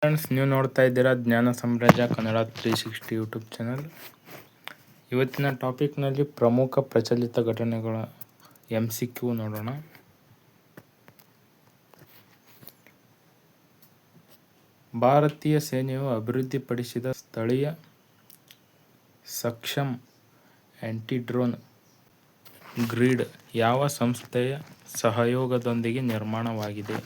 Friends, ನೀವು ನೋಡ್ತಾ ಇದ್ದೀರಾ ಜ್ಞಾನ ಸಾಮ್ರಾಜ್ಯ ಕನ್ನಡ 360 ಯೂಟ್ಯೂಬ್ ಚಾನಲ್. ಇವತ್ತಿನ ಟಾಪಿಕ್ನಲ್ಲಿ ಪ್ರಮುಖ ಪ್ರಚಲಿತ ಘಟನೆಗಳ MCQ ನೋಡೋಣ. ಭಾರತೀಯ ಸೇನೆಯು ಅಭಿವೃದ್ಧಿಪಡಿಸಿದ ಸ್ಥಳೀಯ ಸಕ್ಷಮ್ ಆ್ಯಂಟಿ-ಡ್ರೋನ್ ಗ್ರಿಡ್ ಯಾವ ಸಂಸ್ಥೆಯ ಸಹಯೋಗದೊಂದಿಗೆ ನಿರ್ಮಾಣವಾಗಿದೆ?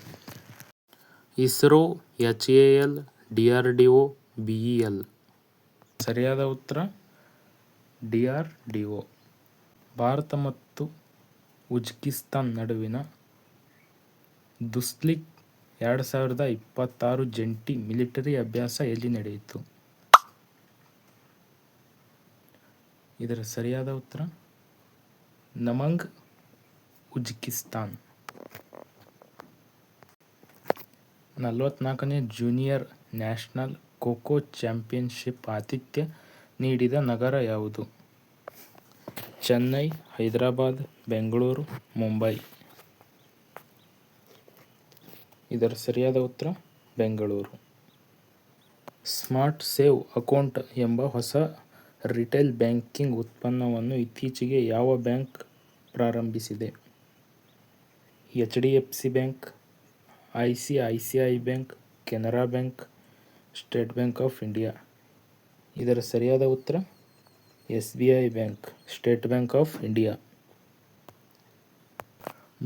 ISRO, HAL, DRDO, BEL. ಸರಿಯಾದ ಉತ್ತರ DRDO. ಭಾರತ ಮತ್ತು ಉಜ್ಬೇಕಿಸ್ತಾನ್ ನಡುವಿನ ದುಸ್ಲಿಕ್ 2026 ಜಂಟಿ ಮಿಲಿಟರಿ ಅಭ್ಯಾಸ ಎಲ್ಲಿ ನಡೆಯಿತು? ಇದರ ಸರಿಯಾದ ಉತ್ತರ ನಮಂಗ್, ಉಜ್ಬೇಕಿಸ್ತಾನ್. 44ನೇ ಜೂನಿಯರ್ ನ್ಯಾಷನಲ್ ಖೋ-ಖೋ ಚಾಂಪಿಯನ್ಶಿಪ್ ಆತಿಥ್ಯ ನೀಡಿದ ನಗರ ಯಾವುದು? ಚೆನ್ನೈ, ಹೈದರಾಬಾದ್, ಬೆಂಗಳೂರು, ಮುಂಬೈ. ಇದರ ಸರಿಯಾದ ಉತ್ತರ ಬೆಂಗಳೂರು. ಸ್ಮಾರ್ಟ್ ಸೇವ್ ಅಕೌಂಟ್ ಎಂಬ ಹೊಸ ರಿಟೇಲ್ ಬ್ಯಾಂಕಿಂಗ್ ಉತ್ಪನ್ನವನ್ನು ಇತ್ತೀಚೆಗೆ ಯಾವ ಬ್ಯಾಂಕ್ ಪ್ರಾರಂಭಿಸಿದೆ? HDFC bank, ICICI bank, Canara bank, state bank of India. ಇದರ ಸರಿಯಾದ ಉತ್ತರ SBI bank, state bank of India.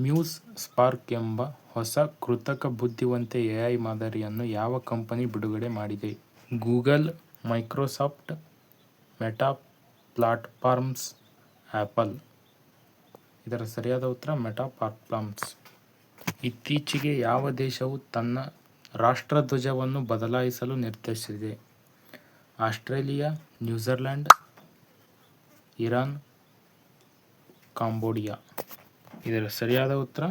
Muse spark ಎಂಬ ಹೊಸ ಕೃತಕ ಬುದ್ಧಿವಂತ AI ಮಾದರಿಯನ್ನು ಯಾವ ಕಂಪನಿ ಬಿಡುಗಡೆ ಮಾಡಿದೆ? Google, Microsoft, meta platforms, apple. ಇದರ ಸರಿಯಾದ ಉತ್ತರ ಮೆಟಾ ಪ್ಲಾಟ್ಫಾರ್ಮ್ಸ್. ಇತ್ತೀಚೆಗೆ ಯಾವ ದೇಶವು ತನ್ನ ರಾಷ್ಟ್ರಧ್ವಜವನ್ನು ಬದಲಾಯಿಸಲು ನಿರ್ಧರಿಸಿದೆ? Australia, New Zealand, Iran, Cambodia. ಇದರ ಸರಿಯಾದ ಉತ್ತರ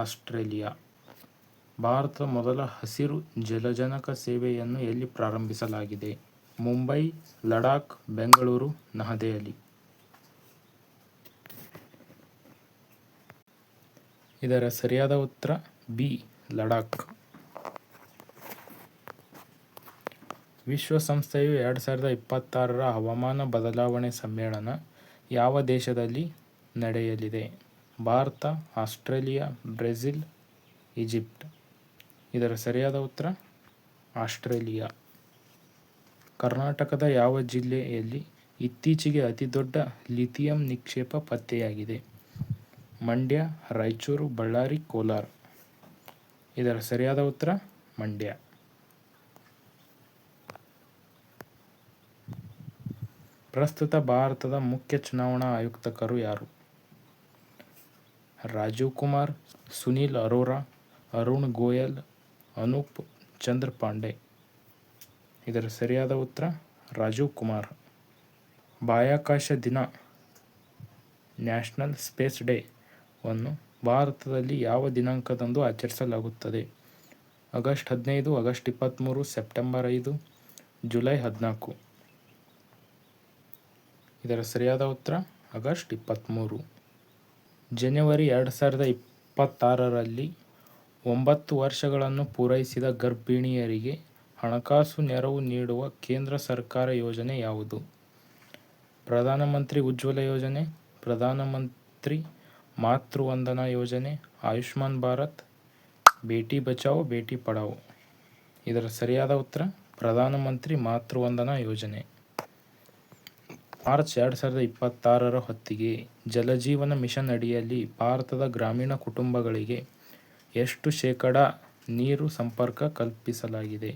ಆಸ್ಟ್ರೇಲಿಯಾ. ಭಾರತದ ಮೊದಲ ಹಸಿರು ಜಲಜನಕ ಸೇವೆಯನ್ನು ಎಲ್ಲಿ ಪ್ರಾರಂಭಿಸಲಾಗಿದೆ? ಮುಂಬೈ, ಲಡಾಖ್, ಬೆಂಗಳೂರು, ನವದೆಹಲಿ. ಇದರ ಸರಿಯಾದ ಉತ್ತರ B, ಲಡಾಖ್. ವಿಶ್ವಸಂಸ್ಥೆಯು 2026 ಹವಾಮಾನ ಬದಲಾವಣೆ ಸಮ್ಮೇಳನ ಯಾವ ದೇಶದಲ್ಲಿ ನಡೆಯಲಿದೆ? Bharat, Australia, Brazil, Egypt. ಇದರ ಸರಿಯಾದ ಉತ್ತರ ಆಸ್ಟ್ರೇಲಿಯಾ. ಕರ್ನಾಟಕದ ಯಾವ ಜಿಲ್ಲೆಯಲ್ಲಿ ಇತ್ತೀಚೆಗೆ ಅತಿದೊಡ್ಡ ಲಿಥಿಯಂ ನಿಕ್ಷೇಪ ಪತ್ತೆಯಾಗಿದೆ? ಮಂಡ್ಯ, ರಾಯಚೂರು, ಬಳ್ಳಾರಿ, ಕೋಲಾರ. ಇದರ ಸರಿಯಾದ ಉತ್ತರ ಮಂಡ್ಯ. ಪ್ರಸ್ತುತ ಭಾರತದ ಮುಖ್ಯ ಚುನಾವಣಾ ಆಯುಕ್ತರು ಯಾರು? ರಾಜೀವ್ ಕುಮಾರ್, ಸುನೀಲ್ ಅರೋರಾ, ಅರುಣ್ ಗೋಯಲ್, ಅನೂಪ್ ಚಂದ್ರ ಪಾಂಡೆ. ಇದರ ಸರಿಯಾದ ಉತ್ತರ ರಾಜೀವ್ ಕುಮಾರ್. ಬಾಹ್ಯಾಕಾಶ ದಿನ ನ್ಯಾಷನಲ್ ಸ್ಪೇಸ್ ಡೇ ವನ್ನು ಭಾರತದಲ್ಲಿ ಯಾವ ದಿನಾಂಕದಂದು ಆಚರಿಸಲಾಗುತ್ತದೆ? August 15, August 23, September 5, July 14. ಇದರ ಸರಿಯಾದ ಉತ್ತರ ಆಗಸ್ಟ್ 23. ಜನವರಿ 2026ರಲ್ಲಿ 9 ವರ್ಷಗಳನ್ನು ಪೂರೈಸಿದ ಗರ್ಭಿಣಿಯರಿಗೆ ಹಣಕಾಸು ನೆರವು ನೀಡುವ ಕೇಂದ್ರ ಸರ್ಕಾರ ಯೋಜನೆ ಯಾವುದು? ಪ್ರಧಾನಮಂತ್ರಿ ಉಜ್ವಲ ಯೋಜನೆ, ಪ್ರಧಾನಮಂತ್ರಿ ಮಾತೃ ವಂದನಾ ಯೋಜನೆ, ಆಯುಷ್ಮಾನ್ ಭಾರತ್, ಬೇಟಿ ಬಚಾವೋ ಬೇಟಿ ಪಢಾವೋ. ಇದರ ಸರಿಯಾದ ಉತ್ತರ ಪ್ರಧಾನಮಂತ್ರಿ ಮಾತೃ ವಂದನಾ ಯೋಜನೆ. ಮಾರ್ಚ್ 2026 ಹೊತ್ತಿಗೆ ಜಲಜೀವನ ಮಿಷನ್ ಅಡಿಯಲ್ಲಿ ಭಾರತದ ಗ್ರಾಮೀಣ ಕುಟುಂಬಗಳಿಗೆ ಎಷ್ಟು ಶೇಕಡಾ ನೀರು ಸಂಪರ್ಕ ಕಲ್ಪಿಸಲಾಗಿದೆ?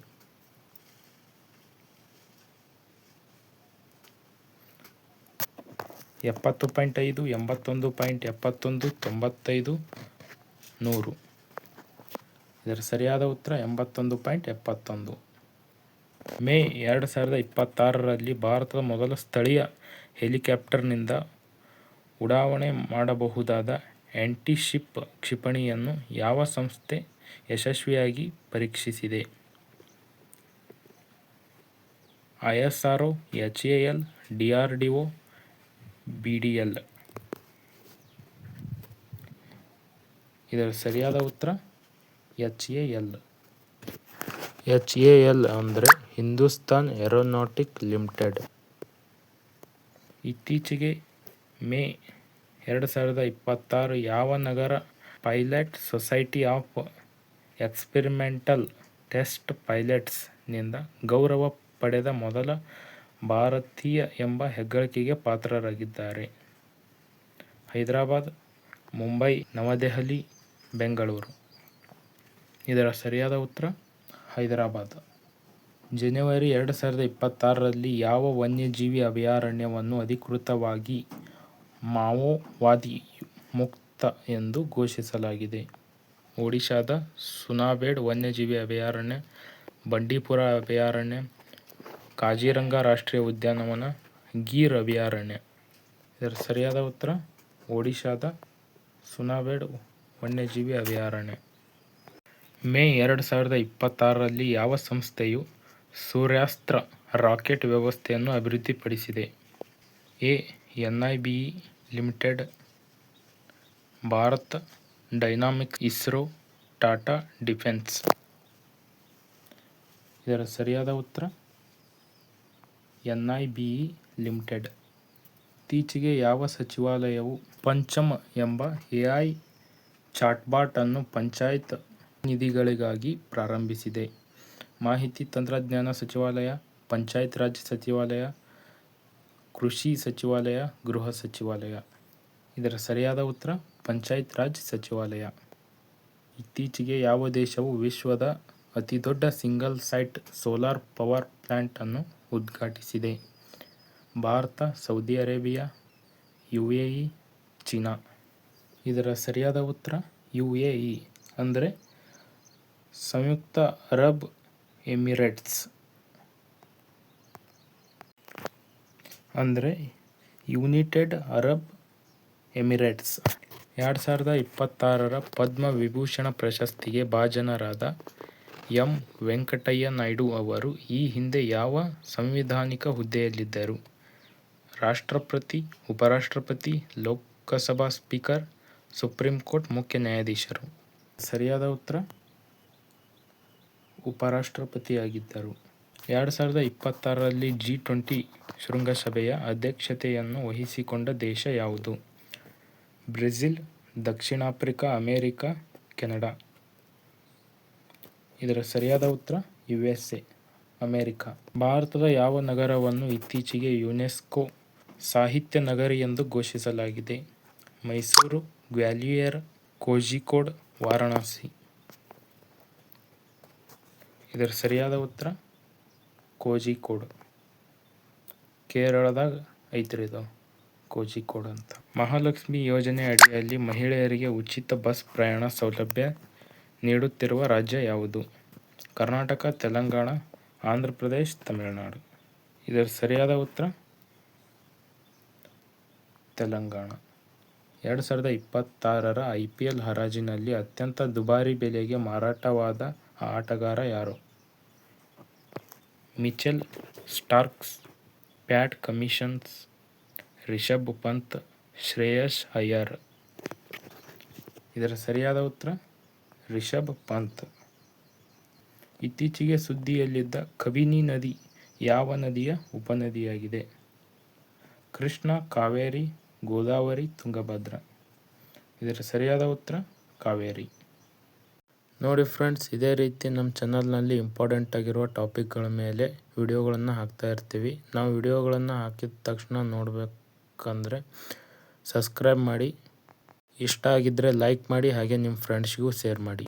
70.5, 81.71, 95, 100. ಇದರ ಸರಿಯಾದ ಉತ್ತರ 81.71. ಮೇ 2026ರಲ್ಲಿ ಭಾರತದ ಮೊದಲ ಸ್ಥಳೀಯ ಹೆಲಿಕಾಪ್ಟರ್ನಿಂದ ಉಡಾವಣೆ ಮಾಡಬಹುದಾದ ಆ್ಯಂಟಿ-ಶಿಪ್ ಕ್ಷಿಪಣಿಯನ್ನು ಯಾವ ಸಂಸ್ಥೆ ಯಶಸ್ವಿಯಾಗಿ ಪರೀಕ್ಷಿಸಿದೆ? ISRO, HAL, DRDO, BDL. ಇದರ ಸರಿಯಾದ ಉತ್ತರ HAL. HAL ಅಂದರೆ ಹಿಂದೂಸ್ತಾನ್ ಏರೋನಾಟಿಕ್ ಲಿಮಿಟೆಡ್. ಇತ್ತೀಚೆಗೆ ಮೇ 2026 ಯಾವ ನಗರ pilot society of experimental test pilots ನಿಂದ ಗೌರವ ಪಡೆದ ಮೊದಲ ಭಾರತೀಯ ಎಂಬ ಹೆಗ್ಗಳಿಕೆಗೆ ಪಾತ್ರರಾಗಿದ್ದಾರೆ? ಹೈದರಾಬಾದ್, ಮುಂಬೈ, ನವದೆಹಲಿ, ಬೆಂಗಳೂರು. ಇದರ ಸರಿಯಾದ ಉತ್ತರ ಹೈದರಾಬಾದ್. ಜನವರಿ 2026ರಲ್ಲಿ ಯಾವ ವನ್ಯಜೀವಿ ಅಭಯಾರಣ್ಯವನ್ನು ಅಧಿಕೃತವಾಗಿ ಮಾವೋವಾದಿ ಮುಕ್ತ ಎಂದು ಘೋಷಿಸಲಾಗಿದೆ? ಒಡಿಶಾದ ಸುನಾಬೇಡ್ ವನ್ಯಜೀವಿ ಅಭಯಾರಣ್ಯ, ಬಂಡೀಪುರ ಅಭಯಾರಣ್ಯ, ಕಾಜಿರಂಗ ರಾಷ್ಟ್ರೀಯ ಉದ್ಯಾನವನ, ಗೀರ್ ಅಭಯಾರಣ್ಯ. ಇದರ ಸರಿಯಾದ ಉತ್ತರ ಒಡಿಶಾದ ಸುನಾಬೇಡ್ ವನ್ಯಜೀವಿ ಅಭಯಾರಣ್ಯ. ಮೇ 2026ರಲ್ಲಿ ಯಾವ ಸಂಸ್ಥೆಯು ಸೂರ್ಯಾಸ್ತ್ರ ರಾಕೆಟ್ ವ್ಯವಸ್ಥೆಯನ್ನು ಅಭಿವೃದ್ಧಿಪಡಿಸಿದೆ? A. NIBE limited, Bharat dynamics, ISRO, Tata defence. ಇದರ ಸರಿಯಾದ ಉತ್ತರ NIBE ಲಿಮಿಟೆಡ್. ಇತ್ತೀಚೆಗೆ ಯಾವ ಸಚಿವಾಲಯವು ಪಂಚಮ್ ಎಂಬ AI ಚಾಟ್ಬಾಟ್ ಅನ್ನು ಪಂಚಾಯತ್ ಪ್ರತಿನಿಧಿಗಳಿಗಾಗಿ ಪ್ರಾರಂಭಿಸಿದೆ? ಮಾಹಿತಿ ತಂತ್ರಜ್ಞಾನ ಸಚಿವಾಲಯ, ಪಂಚಾಯತ್ ರಾಜ್ ಸಚಿವಾಲಯ, ಕೃಷಿ ಸಚಿವಾಲಯ, ಗೃಹ ಸಚಿವಾಲಯ. ಇದರ ಸರಿಯಾದ ಉತ್ತರ ಪಂಚಾಯತ್ ರಾಜ್ ಸಚಿವಾಲಯ. ಇತ್ತೀಚೆಗೆ ಯಾವ ದೇಶವು ವಿಶ್ವದ ಅತಿದೊಡ್ಡ single site solar power plant ಅನ್ನು ಉದ್ಘಾಟಿಸಿದೆ? Bharat, Saudi Arabia, UAE, China. ಇದರ ಸರಿಯಾದ ಉತ್ತರ UAE ಅಂದರೆ ಸಂಯುಕ್ತ ಅರಬ್ ಎಮಿರೇಟ್ಸ್. ಅಂದರೆ ಯುನೈಟೆಡ್ ಅರಬ್ ಎಮಿರೇಟ್ಸ್. 2026ರ ಪದ್ಮ ವಿಭೂಷಣ ಪ್ರಶಸ್ತಿಗೆ ಭಾಜನರಾದ ಎಂ. ವೆಂಕಟಯ್ಯ ನಾಯ್ಡು ಅವರು ಈ ಹಿಂದೆ ಯಾವ ಸಂವಿಧಾನಿಕ ಹುದ್ದೆಯಲ್ಲಿದ್ದರು? ರಾಷ್ಟ್ರಪತಿ, ಉಪರಾಷ್ಟ್ರಪತಿ, ಲೋಕಸಭಾ ಸ್ಪೀಕರ್, ಸುಪ್ರೀಂ ಕೋರ್ಟ್ ಮುಖ್ಯ ನ್ಯಾಯಾಧೀಶರು. ಸರಿಯಾದ ಉತ್ತರ ಉಪರಾಷ್ಟ್ರಪತಿಯಾಗಿದ್ದರು. 2026ರಲ್ಲಿ G20 ಶೃಂಗಸಭೆಯ ಅಧ್ಯಕ್ಷತೆಯನ್ನು ವಹಿಸಿಕೊಂಡ ದೇಶ ಯಾವುದು? ಬ್ರೆಜಿಲ್, ದಕ್ಷಿಣ ಆಫ್ರಿಕಾ, ಅಮೆರಿಕ, ಕೆನಡಾ. ಇದರ ಸರಿಯಾದ ಉತ್ತರ USA, ಅಮೆರಿಕ. ಭಾರತದ ಯಾವ ನಗರವನ್ನು ಇತ್ತೀಚೆಗೆ ಯುನೆಸ್ಕೋ ಸಾಹಿತ್ಯ ನಗರಿ ಎಂದು ಘೋಷಿಸಲಾಗಿದೆ? ಮೈಸೂರು, ಗ್ವಾಲಿಯರ್, ಕೋಝಿಕೋಡ್, ವಾರಣಾಸಿ. ಇದರ ಸರಿಯಾದ ಉತ್ತರ ಕೋಝಿಕೋಡ್. ಕೇರಳದಾಗ ಐತ್ರಿ ಇದು ಕೋಝಿಕೋಡ್ ಅಂತ. ಮಹಾಲಕ್ಷ್ಮಿ ಯೋಜನೆ ಅಡಿಯಲ್ಲಿ ಮಹಿಳೆಯರಿಗೆ ಉಚಿತ ಬಸ್ ಪ್ರಯಾಣ ಸೌಲಭ್ಯ ನೀಡುತ್ತಿರುವ ರಾಜ್ಯ ಯಾವುದು? ಕರ್ನಾಟಕ, ತೆಲಂಗಾಣ, ಆಂಧ್ರ ಪ್ರದೇಶ್, ತಮಿಳುನಾಡು. ಇದರ ಸರಿಯಾದ ಉತ್ತರ ತೆಲಂಗಾಣ. 2026ರ IPL ಹರಾಜಿನಲ್ಲಿ ಅತ್ಯಂತ ದುಬಾರಿ ಬೆಲೆಗೆ ಮಾರಾಟವಾದ ಆಟಗಾರ ಯಾರು? Mitchell Starcs, Pat Cummins, Rishabh Pant, Shreyas Iyer. ಇದರ ಸರಿಯಾದ ಉತ್ತರ ರಿಷಭ್ ಪಂತ್. ಇತ್ತೀಚೆಗೆ ಸುದ್ದಿಯಲ್ಲಿದ್ದ ಕಬಿನಿ ನದಿ ಯಾವ ನದಿಯ ಉಪನದಿಯಾಗಿದೆ? ಕೃಷ್ಣ, ಕಾವೇರಿ, ಗೋದಾವರಿ, ತುಂಗಭದ್ರಾ. ಇದರ ಸರಿಯಾದ ಉತ್ತರ ಕಾವೇರಿ. ನೋಡಿ ಫ್ರೆಂಡ್ಸ್, ಇದೇ ರೀತಿ ನಮ್ಮ ಚಾನಲ್ನಲ್ಲಿ ಇಂಪಾರ್ಟೆಂಟ್ ಆಗಿರುವ ಟಾಪಿಕ್ಗಳ ಮೇಲೆ ವಿಡಿಯೋಗಳನ್ನು ಹಾಕ್ತಾ ಇರ್ತೀವಿ. ನಾವು ವಿಡಿಯೋಗಳನ್ನು ಹಾಕಿದ ತಕ್ಷಣ ನೋಡಬೇಕಂದ್ರೆ ಸಬ್ಸ್ಕ್ರೈಬ್ ಮಾಡಿ, ಇಷ್ಟ ಆಗಿದ್ದರೆ ಲೈಕ್ ಮಾಡಿ, ಹಾಗೆ ನಿಮ್ಮ ಫ್ರೆಂಡ್ಸ್ಗೂ ಶೇರ್ ಮಾಡಿ.